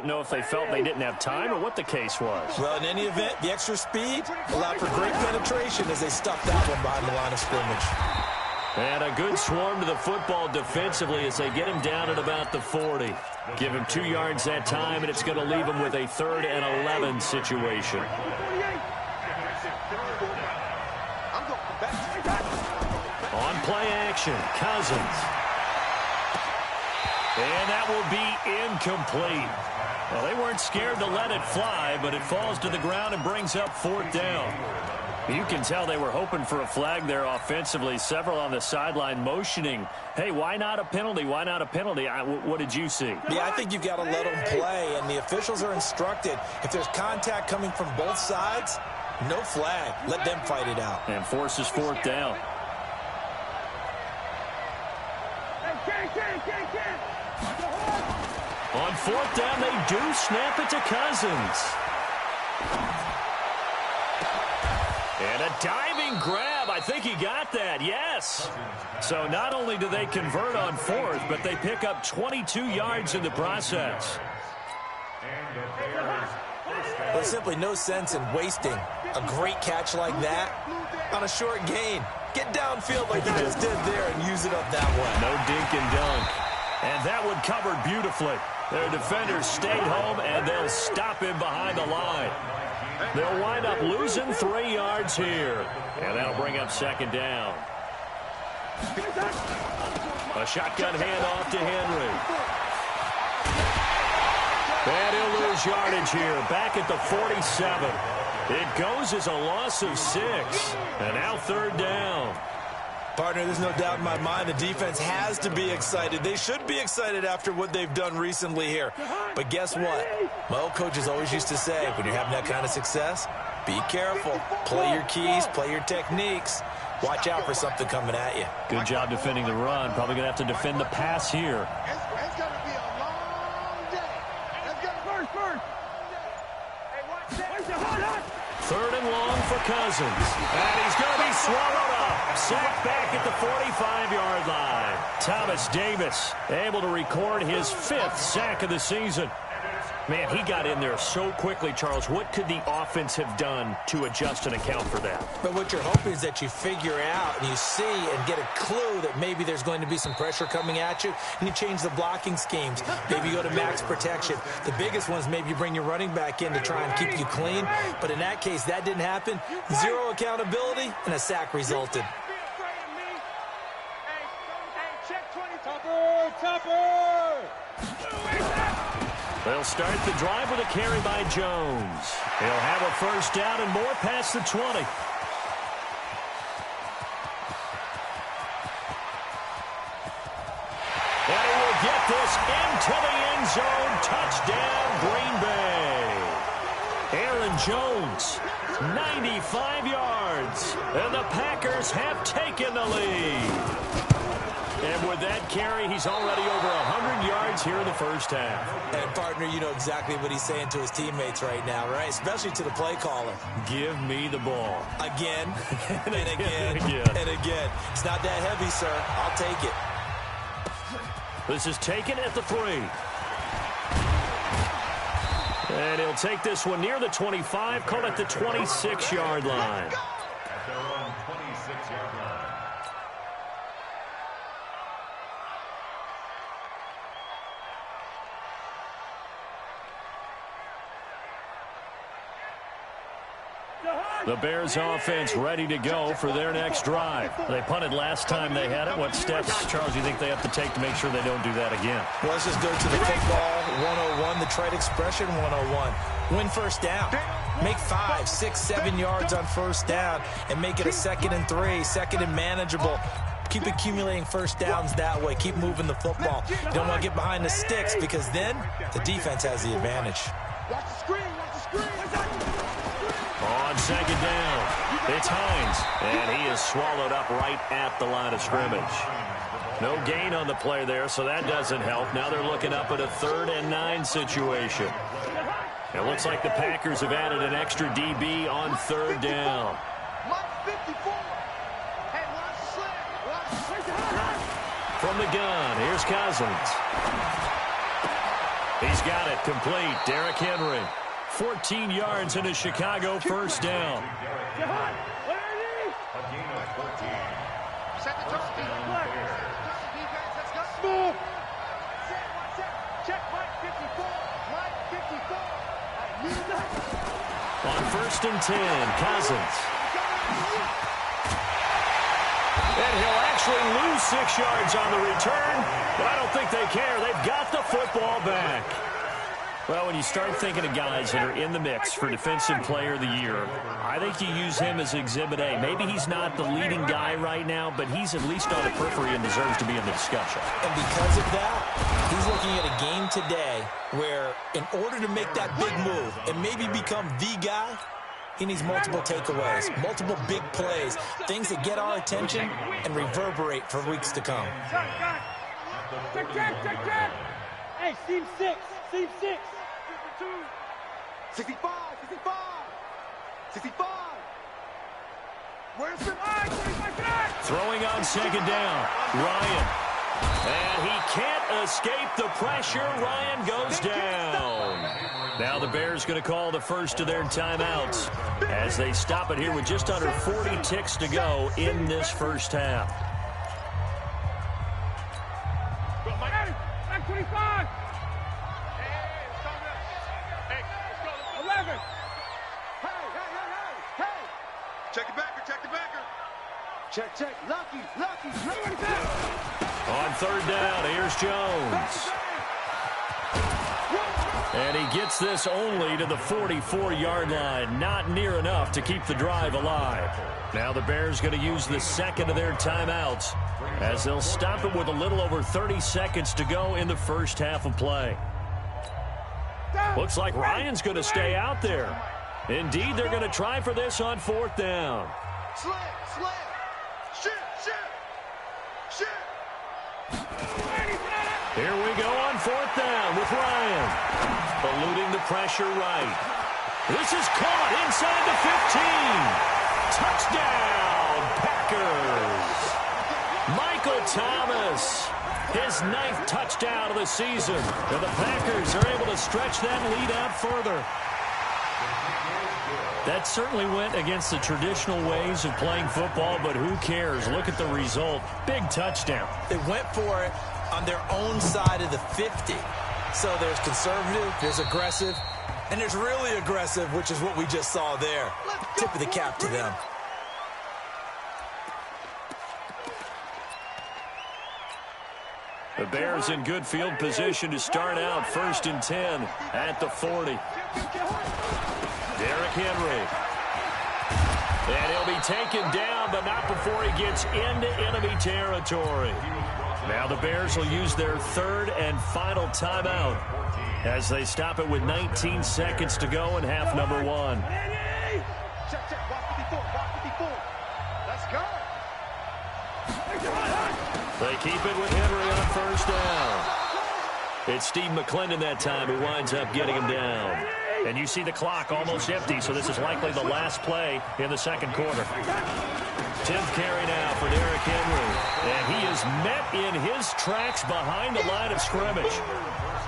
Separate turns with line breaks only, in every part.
know if they felt they didn't have time or what the case was.
Well, in any event, the extra speed allowed for great penetration as they stuffed that one behind the line of scrimmage.
And a good swarm to the football defensively as they get him down at about the 40. Give him 2 yards that time, and it's going to leave him with a 3rd and 11 situation. On play action, Cousins. And that will be incomplete. Well, they weren't scared to let it fly, but it falls to the ground and brings up 4th down. You can tell they were hoping for a flag there offensively. Several on the sideline motioning, hey, why not a penalty? Why not a penalty? What did you see?
Yeah, I think you've got to let them play, and the officials are instructed. If there's contact coming from both sides, no flag. Let them fight it out.
And forces 4th down. On 4th down, they do snap it to Cousins. And a diving grab. I think he got that, yes. So not only do they convert on 4th, but they pick up 22 yards in the process.
There's simply no sense in wasting a great catch like that on a short gain. Get downfield like you just did there and use it up that way.
No dink and dunk. And that one covered beautifully. Their defenders stayed home, and they'll stop him behind the line. They'll wind up losing 3 yards here. And that'll bring up 2nd down. A shotgun handoff to Henry. And he'll lose yardage here. Back at the 47. It goes as a loss of 6. And now 3rd down.
Partner, there's no doubt in my mind the defense has to be excited. They should be excited after what they've done recently here. But guess what? My old coaches always used to say, when you're having that kind of success, be careful. Play your keys, play your techniques. Watch out for something coming at you.
Good job defending the run. Probably going to have to defend the pass here.
It's going to be a long day. Let's go first. Hey,
3rd and long for Cousins. And he's going to be swallowed up. Sacked back at the 45-yard line. Thomas Davis able to record his 5th sack of the season. Man, he got in there so quickly, Charles. What could the offense have done to adjust and account for that?
But what you're hoping is that you figure out and you see and get a clue that maybe there's going to be some pressure coming at you, and you change the blocking schemes. Maybe you go to max protection. The biggest one is maybe you bring your running back in to try and keep you clean. But in that case, that didn't happen. 0 accountability, and a sack resulted.
They'll start the drive with a carry by Jones. He'll have a 1st down and more past the 20. And he will get this into the end zone. Touchdown, Green Bay. Aaron Jones, 95 yards. And the Packers have taken the lead. And with that carry, he's already over 100 yards here in the 1st half.
And, partner, you know exactly what he's saying to his teammates right now, right? Especially to the play caller.
Give me the ball.
Again, and again, and again. It's not that heavy, sir. I'll take it.
This is taken at the 3. And he'll take this one near the 25, call it the 26-yard line. The Bears offense ready to go for their next drive. They punted last time they had it. What steps, Charles, do you think they have to take to make sure they don't do that again?
Well, let's just go to the football 101, the trade expression 101. Win 1st down. Make 5, 6, 7 yards on 1st down and make it a 2nd and 3, 2nd and manageable. Keep accumulating 1st downs that way. Keep moving the football. You don't want to get behind the sticks because then the defense has the advantage.
Watch the screen.
On 2nd down, it's Hines, and he is swallowed up right at the line of scrimmage. No gain on the play there, so that doesn't help. Now they're looking up at a 3rd and 9 situation. It looks like the Packers have added an extra DB on 3rd down. From the gun, here's Cousins. He's got it complete. Derrick Henry. 14 yards in a Chicago first down. On 1st and 10, Cousins. And he'll actually lose 6 yards on the return, but I don't think they care. They've got the football back. Well, when you start thinking of guys that are in the mix for Defensive Player of the Year, I think you use him as Exhibit A. Maybe he's not the leading guy right now, but he's at least on the periphery and deserves to be in the discussion.
And because of that, he's looking at a game today where in order to make that big move and maybe become the guy, he needs multiple takeaways, multiple big plays, things that get our attention and reverberate for weeks to come.
Check. Hey, seam 6.
65. Where's the...
Throwing on 2nd down, Ryan. And he can't escape the pressure. Ryan goes down. Now the Bears going to call the first of their timeouts as they stop it here with just under 40 ticks to go in this first half.
25. 11.
Hey. Check the backer. Check. Lucky.
On 3rd down, here's Jones. And he gets this only to the 44-yard line. Not near enough to keep the drive alive. Now the Bears going to use the second of their timeouts as they'll stop it with a little over 30 seconds to go in the first half of play. Looks like Ryan's going to stay out there. Indeed, they're going to try for this on 4th down.
Slip. Shit.
Here we go on 4th down with Ryan. Eluding the pressure right. This is caught inside the 15. Touchdown, Packers. Michael Thomas, his 9th touchdown of the season. And the Packers are able to stretch that lead out further. That certainly went against the traditional ways of playing football, but who cares? Look at the result. Big touchdown.
They went for it on their own side of the 50. So there's conservative, there's aggressive, and there's really aggressive, which is what we just saw there. Tip of the cap to them.
The Bears in good field position to start out 1st and 10 at the 40. Derrick Henry. And he'll be taken down, but not before he gets into enemy territory. Now the Bears will use their 3rd and final timeout as they stop it with 19 seconds to go in half number 1.
Check. Walk 54. Let's go.
They keep it with Henry on 1st down. It's Steve McClendon that time who winds up getting him down. And you see the clock almost empty, so this is likely the last play in the 2nd quarter. 10th carry now for Derrick Henry. And he is met in his tracks behind the line of scrimmage.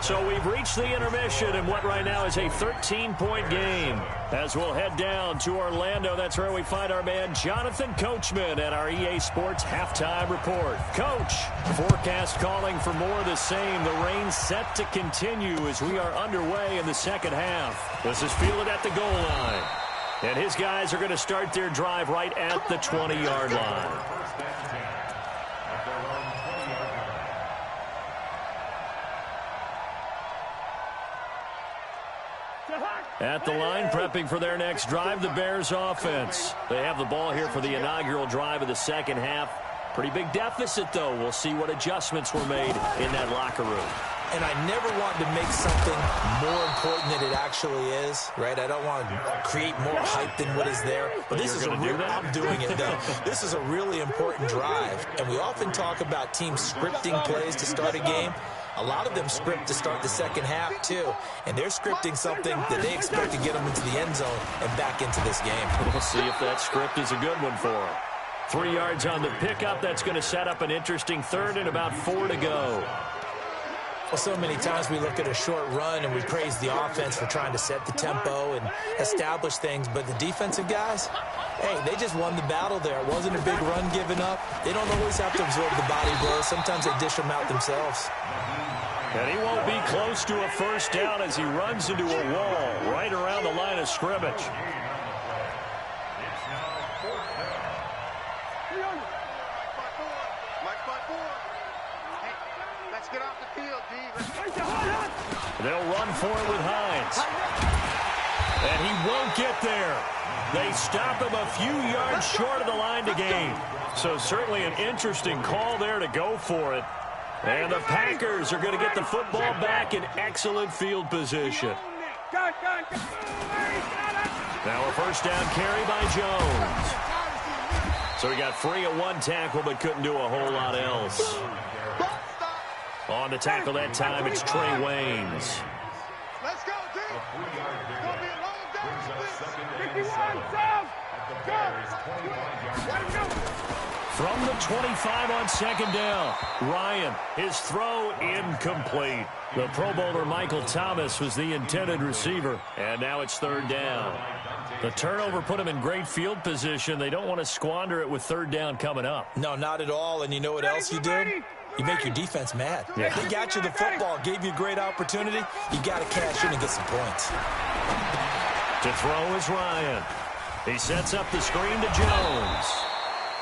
So we've reached the intermission in what right now is a 13-point game. As we'll head down to Orlando, that's where we find our man Jonathan Coachman at our EA Sports Halftime Report. Coach, forecast calling for more of the same. The rain set to continue as we are underway in the second half. This is fielded at the goal line. And his guys are going to start their drive right at the 20-yard line. At the line, prepping for their next drive, the Bears offense. They have the ball here for the inaugural drive of the second half. Pretty big deficit, though. We'll see what adjustments were made in that locker room.
And I never want to make something more important than it actually is, right? I don't want to create more hype than what is there. But this is a real, I'm doing it, though. This is a really important drive. And we often talk about teams scripting plays to start a game. A lot of them script to start the second half, too. And they're scripting something that they expect to get them into the end zone and back into this game.
We'll see if that script is a good one for them. 3 yards on the pickup. That's going to set up an interesting 3rd and about 4 to go.
Well, so many times we look at a short run and we praise the offense for trying to set the tempo and establish things, but the defensive guys, hey, they just won the battle there. It wasn't a big run given up. They don't always have to absorb the body blows. Sometimes they dish them out themselves.
And he won't be close to a first down as he runs into a wall right around the line of scrimmage.
Get off the field, D.
They'll run for it with Hines. And he won't get there. They stop him a few yards short of the line to gain. So certainly an interesting call there to go for it. And the Packers are going to get the football back in excellent field position. Now a first down carry by Jones. So he got free of one tackle but couldn't do a whole lot else. On the tackle that time, it's Trey Waynes.
Let's go, D. It's going to be a long day.
51,
From the 25 on second down, Ryan, his throw incomplete. The Pro Bowler Michael Thomas was the intended receiver, and now it's third down. The turnover put him in great field position. They don't want to squander it with third down coming up.
No, not at all, and you know what else you do? You make your defense mad.
Yeah.
They got you the football, gave you a great opportunity. You got to cash in and get some points.
To throw is Ryan. He sets up the screen to Jones.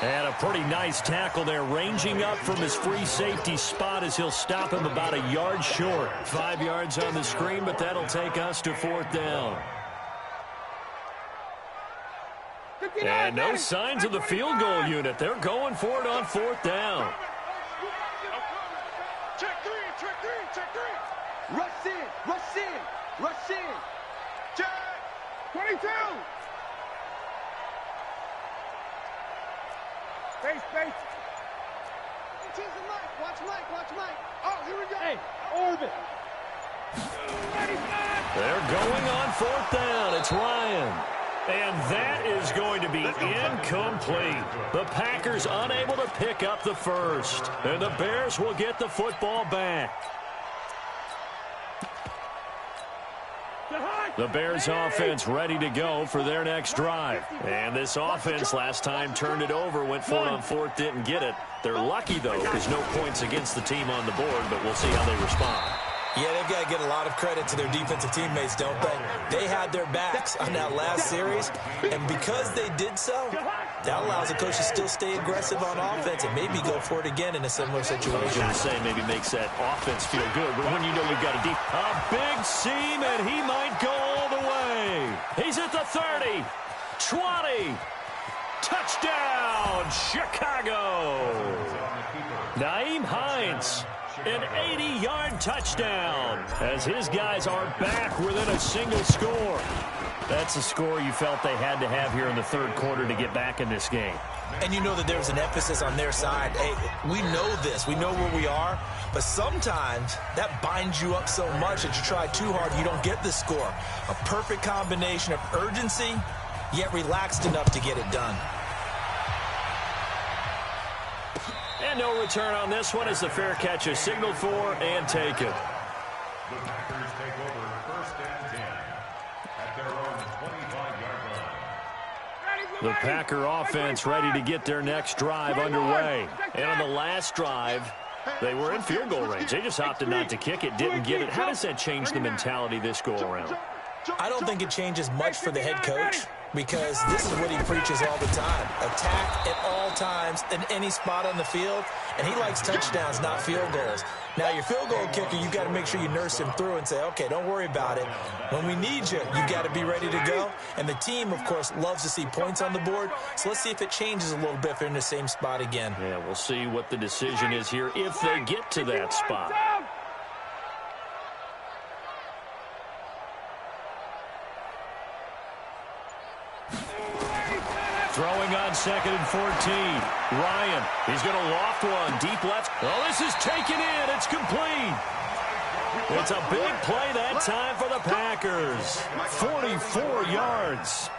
And a pretty nice tackle there, ranging up from his free safety spot as he'll stop him about a yard short. 5 yards on the screen, but that'll take us to fourth down. And no signs of the field goal unit. They're going for it on fourth down.
Check three. Rush in. Check.
22. Space.
Watch Mike. Oh, here we go.
Hey, orbit.
They're going on fourth down. It's Ryan. And that is going to be incomplete. The Packers unable to pick up the first. And the Bears will get the football back. The Bears offense ready to go for their next drive. And this offense last time turned it over, went for it on fourth, didn't get it. They're lucky, though, because no points against the team on the board, but we'll see how they respond.
Yeah, they've got to get a lot of credit to their defensive teammates, don't they? They had their backs on that last series, and because they did so, that allows the coach to still stay aggressive on offense and maybe go for it again in a similar situation.
I was going to say maybe makes that offense feel good, but when you know you've got a big seam, and he might go all the way. He's at the 30, 20, touchdown, Chicago. Nyheim Hines. An 80-yard touchdown as his guys are back within a single score. That's a score you felt they had to have here in the third quarter to get back in this game.
And you know that there's an emphasis on their side. Hey, we know this. We know where we are. But sometimes that binds you up so much that you try too hard, you don't get the score. A perfect combination of urgency, yet relaxed enough to get it done.
And no return on this one as the fair catch is signaled for and taken.
The Packers take over first and 10 at their own 25-yard line.
The Packer offense ready to get their next drive underway. And on the last drive, they were in field goal range. They just opted not to kick it, didn't get it. How does that change the mentality this go around?
I don't think it changes much for the head coach, because this is what he preaches all the time. Attack at all times in any spot on the field, and he likes touchdowns, not field goals. Now, your field goal kicker, you've got to make sure you nurse him through and say, okay, don't worry about it. When we need you, you've got to be ready to go. And the team, of course, loves to see points on the board, so let's see if it changes a little bit if they're in the same spot again.
Yeah, we'll see what the decision is here if they get to that spot. Throwing on second and 14. Ryan, he's going to loft one deep left. Oh, this is taken in. It's complete. It's a big play that time for the Packers. 44 yards.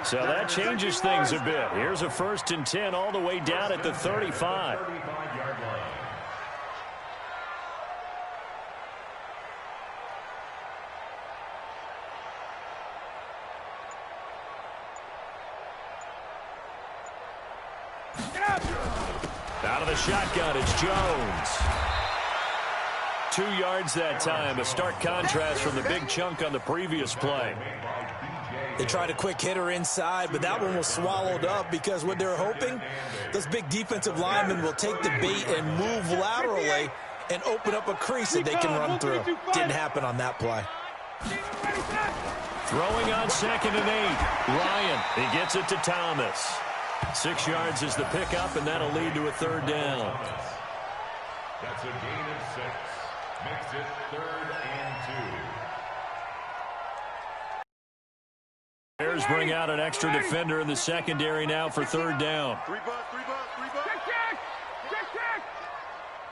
So that changes things a bit. Here's a first and 10 all the way down at the 35. Out of the shotgun, it's Jones. 2 yards that time, a stark contrast from the big chunk on the previous play.
They tried a quick hitter inside, but that one was swallowed up because what they're hoping, those big defensive linemen will take the bait and move laterally and open up a crease that they can run through. Didn't happen on that play.
Throwing on 2nd and 8. Ryan, he gets it to Thomas. 6 yards is the pickup, and that'll lead to a 3rd down.
That's a gain of 6. Makes it 3rd and 2.
Bears bring out an extra defender in the secondary now for 3rd down.
3 bucks. Check.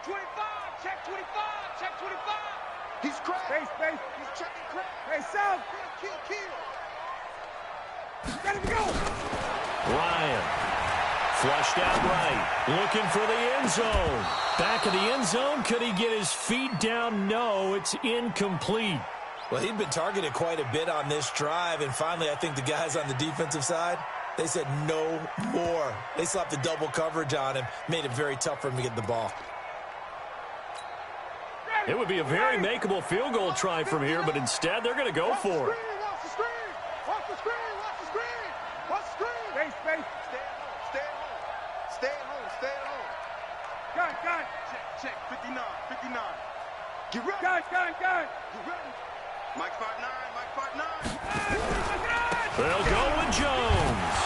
25, check 25, check 25. He's cracked. Space. He's checking crack. Hey, South. Kill. Let him go.
Ryan, flushed out right, looking for the end zone. Back of the end zone, could he get his feet down? No, it's incomplete.
Well, he'd been targeted quite a bit on this drive, and finally I think the guys on the defensive side, they said no more. They slapped the double coverage on him, made it very tough for him to get the ball.
It would be a very makeable field goal try from here, but instead they're going to go for it.
Watch the screen. Space. Stay at home. Gun. Check. 59. Get ready. Gun. Get ready. Mike 5'9".
They'll go with Jones.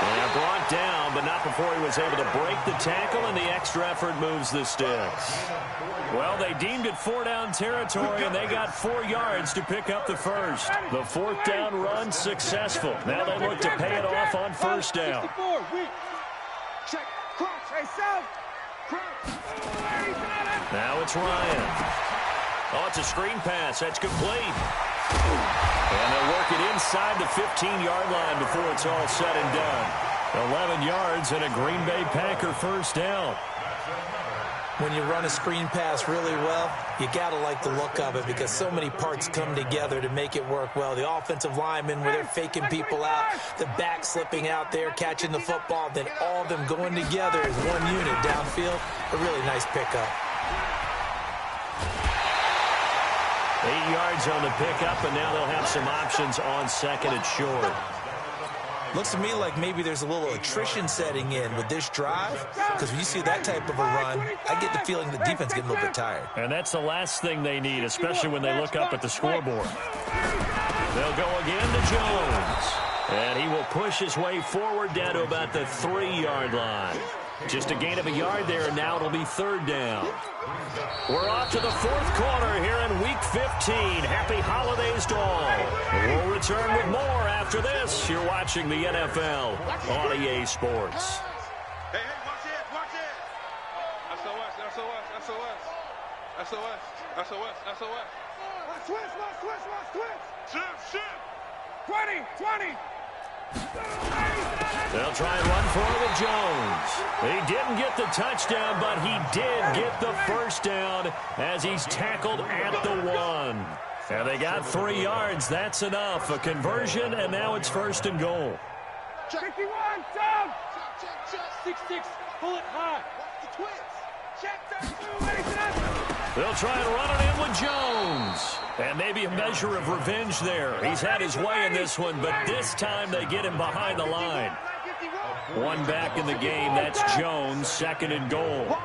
And brought down, but not before he was able to break the tackle, and the extra effort moves the sticks. Well, they deemed it 4-down territory, and they got 4 yards to pick up the first. The 4th down run successful. Now they look to pay it off on 1st down.
Check. Crouch. Hey, South.
Now it's Ryan. Oh, it's a screen pass. That's complete. And they'll work it inside the 15-yard line before it's all said and done. 11 yards and a Green Bay Packer 1st down.
When you run a screen pass really well, you got to like the look of it because so many parts come together to make it work well. The offensive linemen, where they're faking people out, the back slipping out there, catching the football, then all of them going together as one unit downfield. A really nice pickup.
8 yards on the pickup, and now they'll have some options on 2nd and short.
Looks to me like maybe there's a little attrition setting in with this drive, because when you see that type of a run, I get the feeling the defense getting a little bit tired.
And that's the last thing they need, especially when they look up at the scoreboard. They'll go again to Jones. And he will push his way forward down to about the 3-yard line. Just a gain of a yard there, and now it'll be 3rd down. We're off to the 4th quarter here in Week 15. Happy holidays to all. We'll return with more after this. You're watching the NFL on EA Sports.
Hey, watch it. SOS. Shift. 20.
They'll try and run for it with Jones. He didn't get the touchdown, but he did get the 1st down as he's tackled at the 1. And they got 3 yards. That's enough. A conversion, and now it's 1st and goal.
51, down. Check. 6-6. Pull it high. Watch the twins. Check.
They'll try and run it in with Jones. And maybe a measure of revenge there. He's had his way in this one, but this time they get him behind the line. One back in the game. That's Jones, 2nd and goal.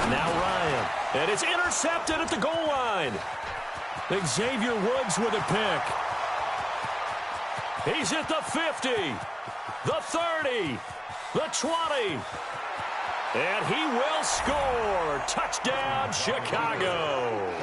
Now Ryan. And it's intercepted at the goal line. Xavier Woods with a pick. He's at the 50, the 30, the 20. And he will score. Touchdown, Chicago.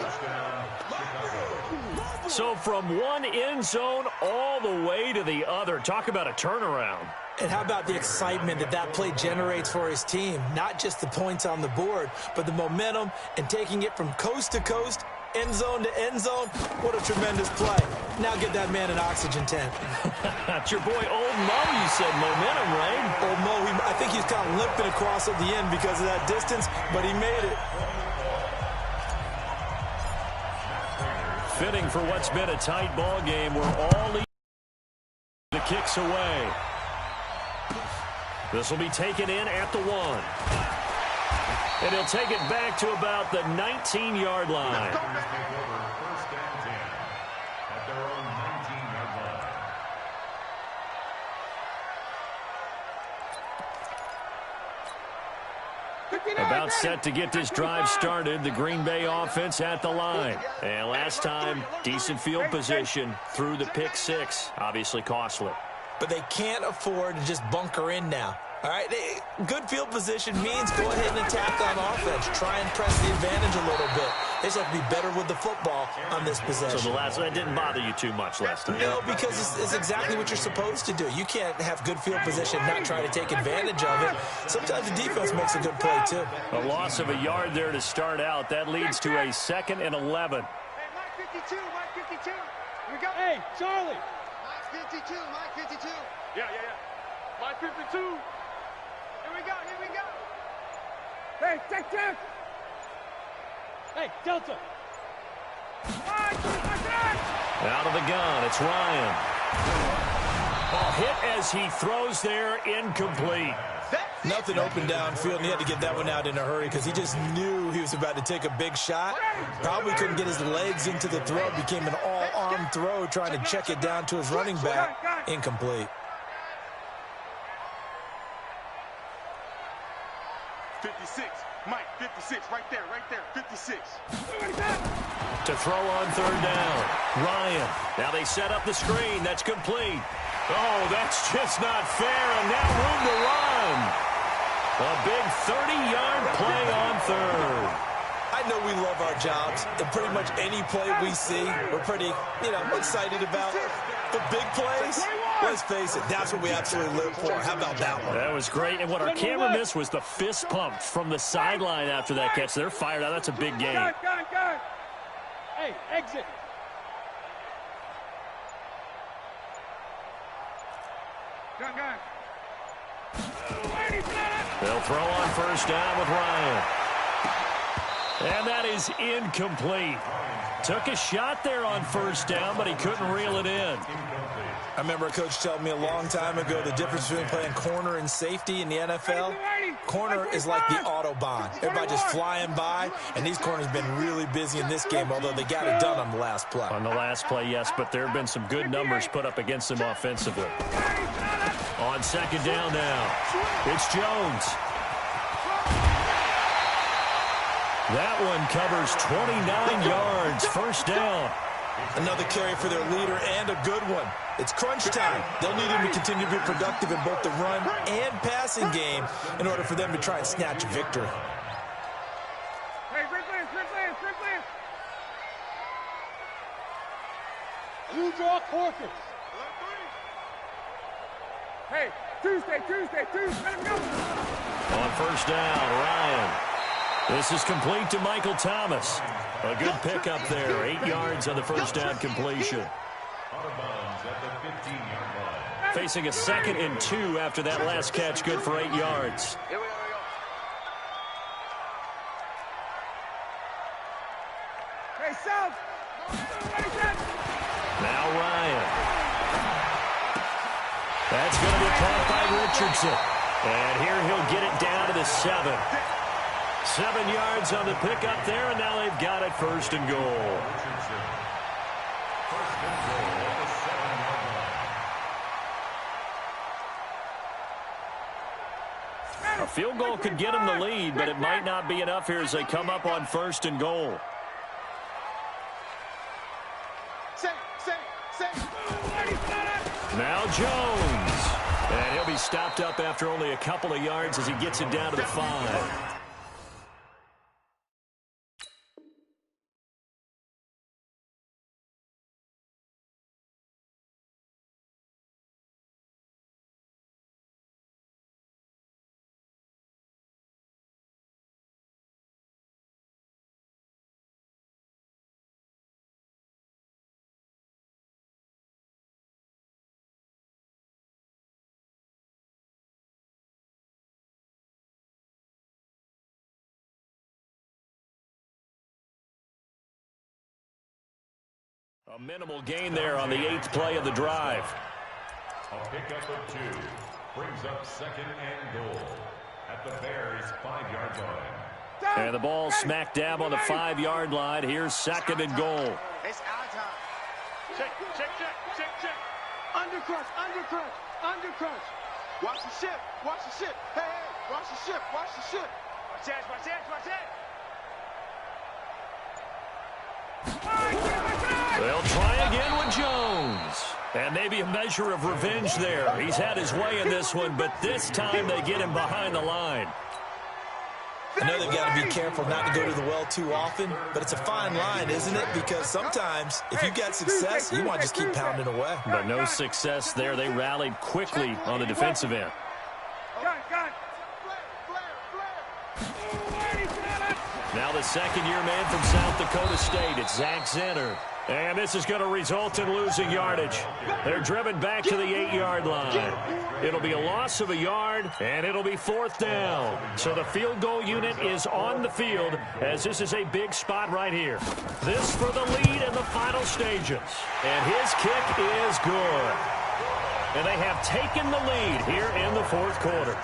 So from one end zone all the way to the other. Talk about a turnaround.
And how about the excitement that play generates for his team? Not just the points on the board, but the momentum and taking it from coast to coast, end zone to end zone. What a tremendous play. Now get that man an oxygen tent.
It's your boy Old Mo, you said. Momentum, right?
Old Mo, I think he's kind of limping across at the end because of that distance, but he made it.
fitting for what's been a tight ball game. We're all the kicks away. This will be taken in at the 1. And he'll take it back to about the 19-yard line.
First and 10 at their own 19-yard line.
About set to get this drive started. The Green Bay offense at the line. And last time, decent field position through the pick 6. Obviously costly.
But they can't afford to just bunker in now. All right, good field position means go ahead and attack on offense. Try and press the advantage a little bit. They just have to be better with the football on this possession.
So that didn't bother you too much last time?
No, because it's exactly what you're supposed to do. You can't have good field position and not try to take advantage of it. Sometimes the defense makes a good play, too.
A loss of a yard there to start out. That leads to a 2nd and 11.
Hey, Mike 52, Mike 52. Here we go.
Hey, Charlie.
Mike 52, Mike 52.
Yeah. Mike 52.
Here we go.
Hey, check. Hey, Delta.
Out of the gun, it's Ryan. Hit as he throws there, incomplete.
Nothing open downfield, and he had to get that one out in a hurry because he just knew he was about to take a big shot. Probably couldn't get his legs into the throw. It became an all-arm throw trying to check it down to his running back. Incomplete.
56, Mike, 56, right there, 56.
To throw on 3rd down. Ryan. Now they set up the screen. That's complete. Oh, that's just not fair, and now room to run. A big 30-yard play on 3rd.
I know we love our jobs, and pretty much any play we see, we're pretty, excited about. But big plays, let's face it, that's what we absolutely live for. How about that one?
That was great, and what our camera missed was the fist pump from the sideline after that catch. They're fired out. That's a big game.
Gun. Hey, exit. Gun.
They'll throw on 1st down with Ryan. And that is incomplete. Took a shot there on 1st down, but he couldn't reel it in.
I remember a coach telling me a long time ago the difference between playing corner and safety in the NFL. Corner is like the Autobahn. Everybody just flying by, and these corners have been really busy in this game, although they got it done on the last play.
On the last play, yes, but there have been some good numbers put up against them offensively. On 2nd down now, it's Jones. That one covers 29 yards, 1st down.
Another carry for their leader and a good one. It's crunch time. They'll need him to continue to be productive in both the run and passing game in order for them to try and snatch a victory.
Hey, sprint plans. You draw Corkins. Hey, Tuesday. Let him go.
On 1st down, Ryan. This is complete to Michael Thomas. A good pickup there. 8 yards on the 1st down completion. Facing a 2nd and 2 after that last catch. Good for 8 yards.
Here we go.
Hey, South.
Now Ryan. That's going to be caught by Richardson. And here he'll get it down to the 7. 7 yards on the pickup there, and now they've got it 1st and goal. A field goal could get them the lead, but it might not be enough here as they come up on 1st and goal. Now Jones. And he'll be stopped up after only a couple of yards as he gets it down to the 5. A minimal gain there on the 8th play of the drive.
A pickup of 2 brings up 2nd and goal at the Bears' 5-yard line.
And the ball smack dab on the 5-yard line. Here's 2nd and goal.
It's our time. Check. Undercrush. Watch the ship. Hey, watch the ship. Watch that.
They'll try again with Jones. And maybe a measure of revenge there. He's had his way in this one, but this time they get him behind the line.
I know they've got to be careful not to go to the well too often, but it's a fine line, isn't it? Because sometimes if you got success, you want to just keep pounding away.
But no success there. They rallied quickly on the defensive end. Now the second-year man from South Dakota State. It's Zach Zenner. And this is going to result in losing yardage. They're driven back to the 8-yard line. It'll be a loss of a yard, and it'll be 4th down. So the field goal unit is on the field, as this is a big spot right here. This for the lead in the final stages. And his kick is good. And they have taken the lead here in the 4th quarter.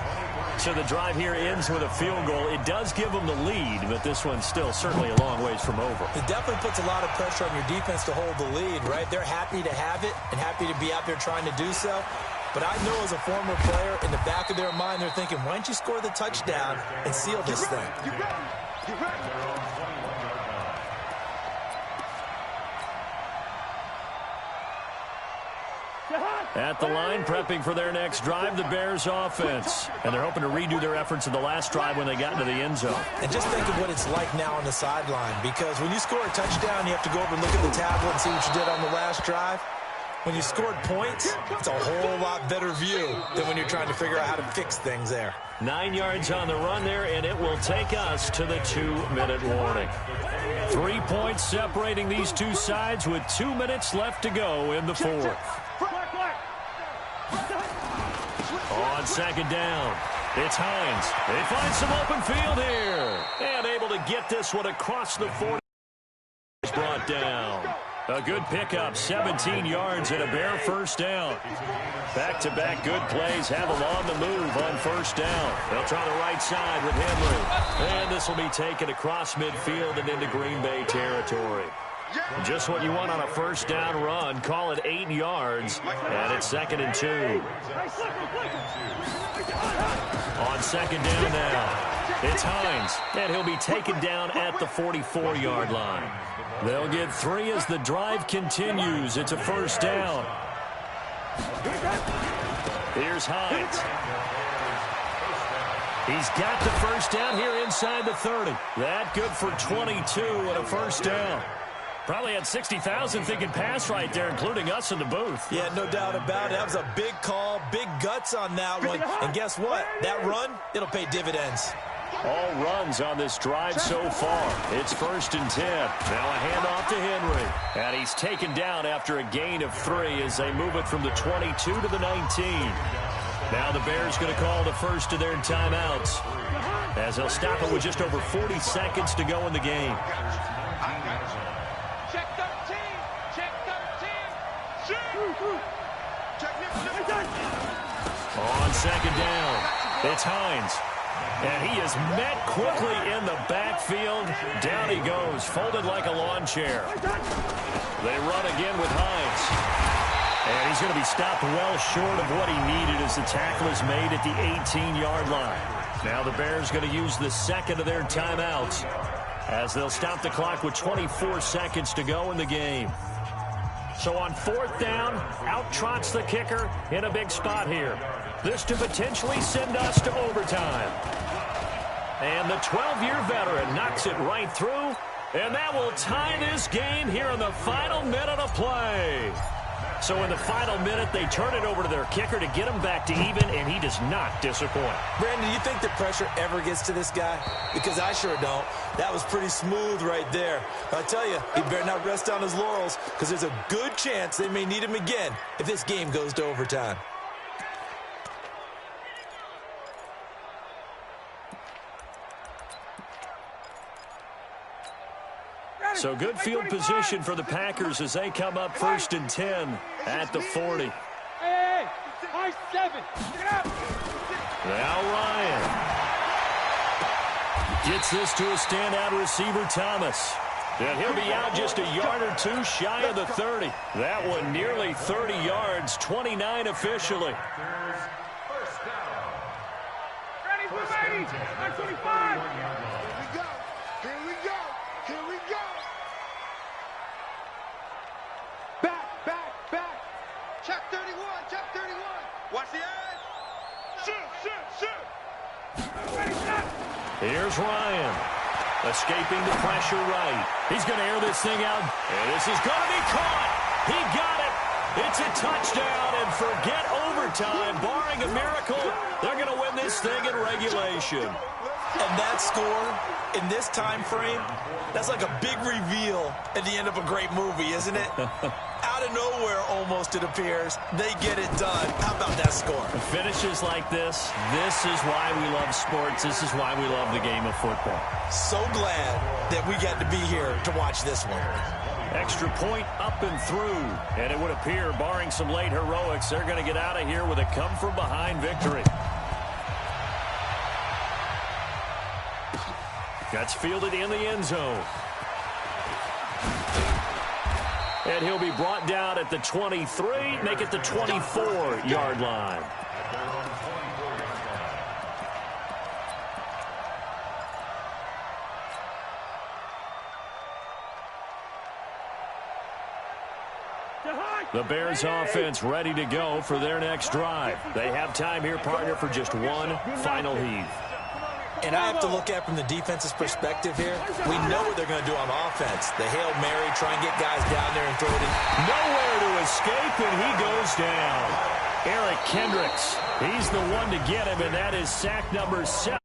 So the drive here ends with a field goal. It does give them the lead, but this one's still certainly a long ways from over.
It definitely puts a lot of pressure on your defense to hold the lead, right? They're happy to have it and happy to be out there trying to do so. But I know as a former player, in the back of their mind, they're thinking, why don't you score the touchdown and seal this thing?
At the line, prepping for their next drive, the Bears offense. And they're hoping to redo their efforts in the last drive when they got into the end zone.
And just think of what it's like now on the sideline, because when you score a touchdown, you have to go over and look at the tablet and see what you did on the last drive. When you scored points, it's a whole lot better view than when you're trying to figure out how to fix things there.
9 yards on the run there, and it will take us to the 2-minute warning. 3 points separating these two sides with 2 minutes left to go in the 4th. On 2nd down, it's Hines. They find some open field here. And able to get this one across the 40. Brought down. A good pickup, 17 yards and a Bear 1st down. Back-to-back good plays have them on the move on 1st down. They'll try the right side with Henry. And this will be taken across midfield and into Green Bay territory. Just what you want on a 1st down run. Call it 8 yards, and it's 2nd and 2. On 2nd down now, it's Hines, and he'll be taken down at the 44-yard line. They'll get 3 as the drive continues. It's a 1st down. Here's Hines. He's got the 1st down here inside the 30. That good for 22 and a 1st down. Probably had 60,000 thinking pass right there, including us in the booth.
Yeah, no doubt about it. That was a big call, big guts on that one. And guess what? That run, it'll pay dividends.
All runs on this drive so far. It's 1st and 10. Now a handoff to Henry. And he's taken down after a gain of 3 as they move it from the 22 to the 19. Now the Bears going to call the first of their timeouts, as they'll stop it with just over 40 seconds to go in the game.
Check 13. Check 13.
On 2nd down, it's Hines. And he is met quickly in the backfield. Down he goes, folded like a lawn chair. They run again with Hines. And he's going to be stopped well short of what he needed as the tackle is made at the 18-yard line. Now the Bears going to use the second of their timeouts, as they'll stop the clock with 24 seconds to go in the game. So on 4th down, out trots the kicker in a big spot here. This to potentially send us to overtime. And the 12-year veteran knocks it right through, and that will tie this game here in the final minute of play. So in the final minute, they turn it over to their kicker to get him back to even, and he does not disappoint.
Brandon, do you think the pressure ever gets to this guy? Because I sure don't. That was pretty smooth right there. I'll tell you, he better not rest on his laurels, because there's a good chance they may need him again if this game goes to overtime.
So good field position for the Packers as they come up 1st and 10 at the 40.
Hey, high 7. Get up.
Now Ryan gets this to a standout receiver, Thomas. And he'll be out just a yard or two shy of the 30. That one nearly 30 yards, 29 officially.
First down.
Ready,
First
ready.
and 10
High
at the
25.
31-yard line.
Here we go. Here we go. Back. Check 31. Watch the edge. Shoot.
Ready, stop.
Here's Ryan. Escaping the pressure right. He's going to air this thing out. And this is going to be caught. He got it. It's a touchdown. And forget overtime. Barring a miracle, they're going to win this thing in regulation.
And that score in this time frame, that's like a big reveal at the end of a great movie, isn't it? Out of nowhere, almost, it appears. They get it done. How about that score?
Finishes like this is why we love sports. This is why we love the game of football.
So glad that we got to be here to watch this one.
Extra point up and through. And it would appear, barring some late heroics, they're going to get out of here with a come-from-behind victory. That's fielded in the end zone. And he'll be brought down at the 23, make it the 24-yard line. The Bears offense ready to go for their next drive. They have time here, partner, for just one final heave.
And I have to look at from the defense's perspective here. We know what they're going to do on offense. The Hail Mary, try and get guys down there and throw it in.
Nowhere to escape, and he goes down. Eric Kendricks, he's the one to get him, and that is sack number 7.